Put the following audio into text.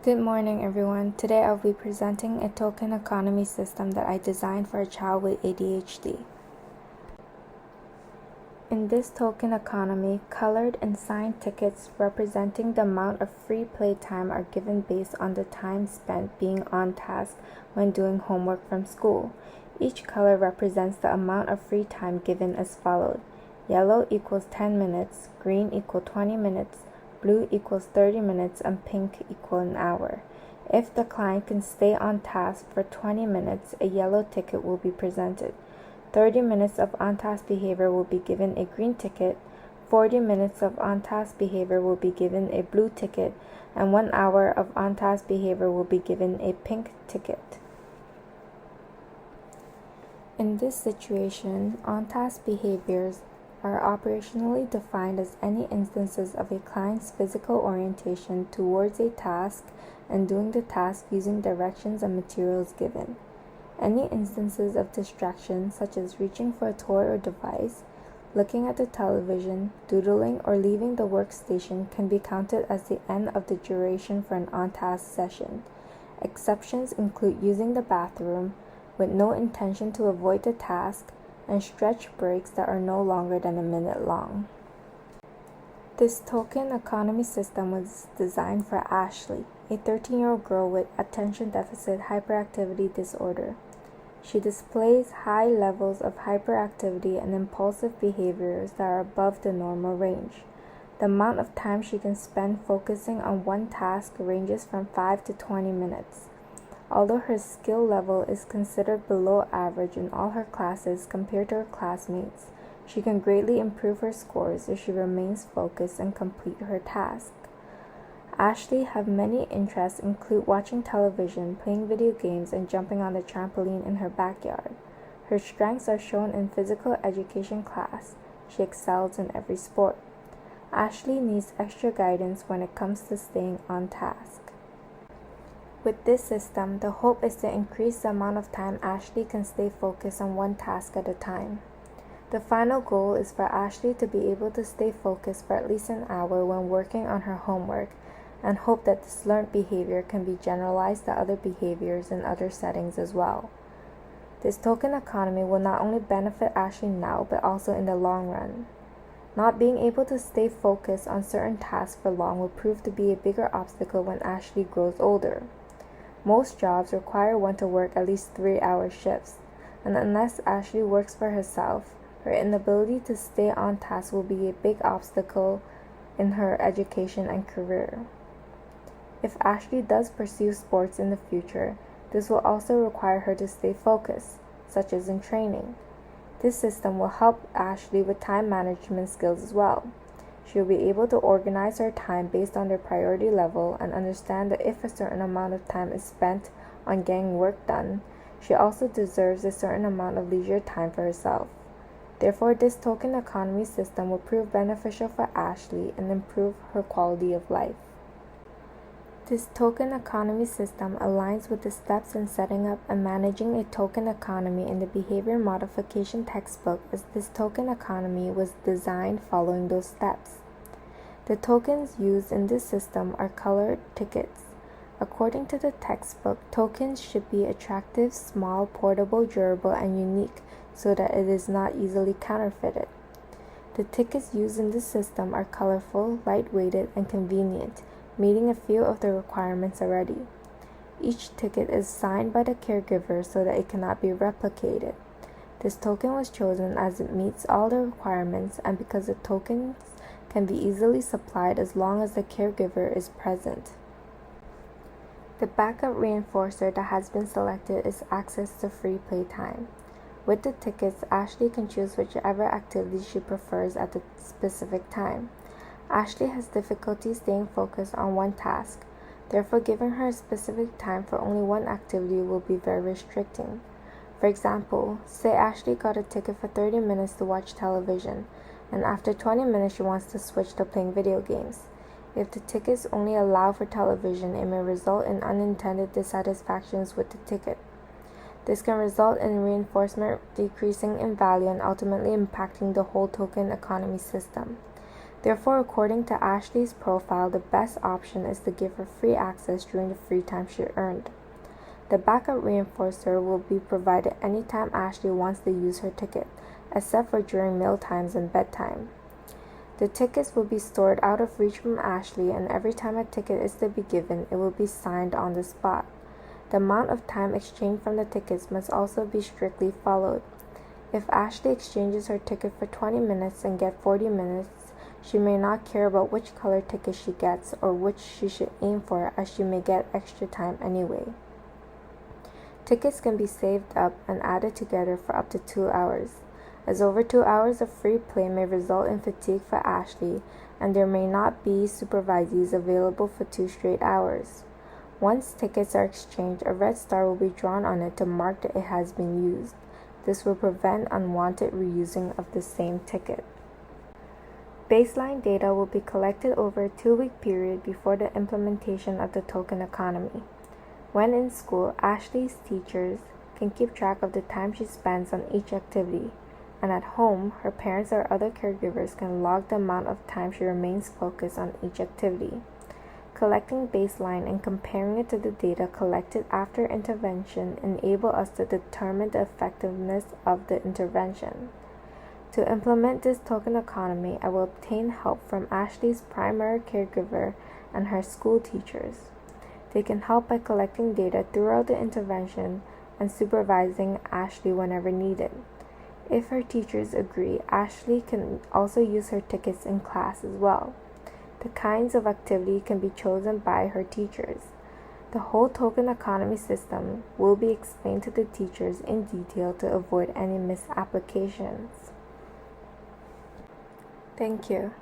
Good morning, everyone. Today I'll be presenting a token economy system that I designed for a child with ADHD. In this token economy, colored and signed tickets representing the amount of free play time are given based on the time spent being on task when doing homework from school. Each color represents the amount of free time given as followed. Yellow equals 10 minutes, green equals 20 minutes, blue equals 30 minutes, and pink equals an hour. If the client can stay on task for 20 minutes, a yellow ticket will be presented. 30 minutes of on-task behavior will be given a green ticket, 40 minutes of on-task behavior will be given a blue ticket, and 1 hour of on-task behavior will be given a pink ticket. In this situation, on-task behaviors are operationally defined as any instances of a client's physical orientation towards a task and doing the task using directions and materials given. Any instances of distraction, such as reaching for a toy or device, looking at the television, doodling, or leaving the workstation, can be counted as the end of the duration for an on-task session. Exceptions include using the bathroom with no intention to avoid the task, and stretch breaks that are no longer than a minute long. This token economy system was designed for Ashley, a 13-year-old girl with attention deficit hyperactivity disorder. She displays high levels of hyperactivity and impulsive behaviors that are above the normal range. The amount of time she can spend focusing on one task ranges from 5 to 20 minutes. Although her skill level is considered below average in all her classes compared to her classmates, she can greatly improve her scores if she remains focused and complete her task. Ashley has many interests include watching television, playing video games, and jumping on the trampoline in her backyard. Her strengths are shown in physical education class. She excels in every sport. Ashley needs extra guidance when it comes to staying on task. With this system, the hope is to increase the amount of time Ashley can stay focused on one task at a time. The final goal is for Ashley to be able to stay focused for at least an hour when working on her homework, and hope that this learned behavior can be generalized to other behaviors in other settings as well. This token economy will not only benefit Ashley now, but also in the long run. Not being able to stay focused on certain tasks for long will prove to be a bigger obstacle when Ashley grows older. Most jobs require one to work at least 3-hour shifts, and unless Ashley works for herself, her inability to stay on task will be a big obstacle in her education and career. If Ashley does pursue sports in the future, this will also require her to stay focused, such as in training. This system will help Ashley with time management skills as well. She will be able to organize her time based on their priority level and understand that if a certain amount of time is spent on getting work done, she also deserves a certain amount of leisure time for herself. Therefore, this token economy system will prove beneficial for Ashley and improve her quality of life. This token economy system aligns with the steps in setting up and managing a token economy in the behavior modification textbook, as this token economy was designed following those steps. The tokens used in this system are colored tickets. According to the textbook, tokens should be attractive, small, portable, durable, and unique so that it is not easily counterfeited. The tickets used in this system are colorful, light-weighted, and convenient, meeting a few of the requirements already. Each ticket is signed by the caregiver so that it cannot be replicated. This token was chosen as it meets all the requirements and because the tokens can be easily supplied as long as the caregiver is present. The backup reinforcer that has been selected is access to free playtime. With the tickets, Ashley can choose whichever activity she prefers at the specific time. Ashley has difficulty staying focused on one task, therefore giving her a specific time for only one activity will be very restricting. For example, say Ashley got a ticket for 30 minutes to watch television, and after 20 minutes she wants to switch to playing video games. If the tickets only allow for television, it may result in unintended dissatisfactions with the ticket. This can result in reinforcement decreasing in value and ultimately impacting the whole token economy system. Therefore, according to Ashley's profile, the best option is to give her free access during the free time she earned. The backup reinforcer will be provided anytime Ashley wants to use her ticket, except for during meal times and bedtime. The tickets will be stored out of reach from Ashley, and every time a ticket is to be given, it will be signed on the spot. The amount of time exchanged from the tickets must also be strictly followed. If Ashley exchanges her ticket for 20 minutes and gets 40 minutes, she may not care about which color ticket she gets or which she should aim for, as she may get extra time anyway. Tickets can be saved up and added together for up to 2 hours, as over 2 hours of free play may result in fatigue for Ashley, and there may not be supervisees available for 2 straight hours. Once tickets are exchanged, a red star will be drawn on it to mark that it has been used. This will prevent unwanted reusing of the same ticket. Baseline data will be collected over a 2-week period before the implementation of the token economy. When in school, Ashley's teachers can keep track of the time she spends on each activity, and at home, her parents or other caregivers can log the amount of time she remains focused on each activity. Collecting baseline and comparing it to the data collected after intervention enable us to determine the effectiveness of the intervention. To implement this token economy, I will obtain help from Ashley's primary caregiver and her school teachers. They can help by collecting data throughout the intervention and supervising Ashley whenever needed. If her teachers agree, Ashley can also use her tickets in class as well. The kinds of activity can be chosen by her teachers. The whole token economy system will be explained to the teachers in detail to avoid any misapplications. Thank you.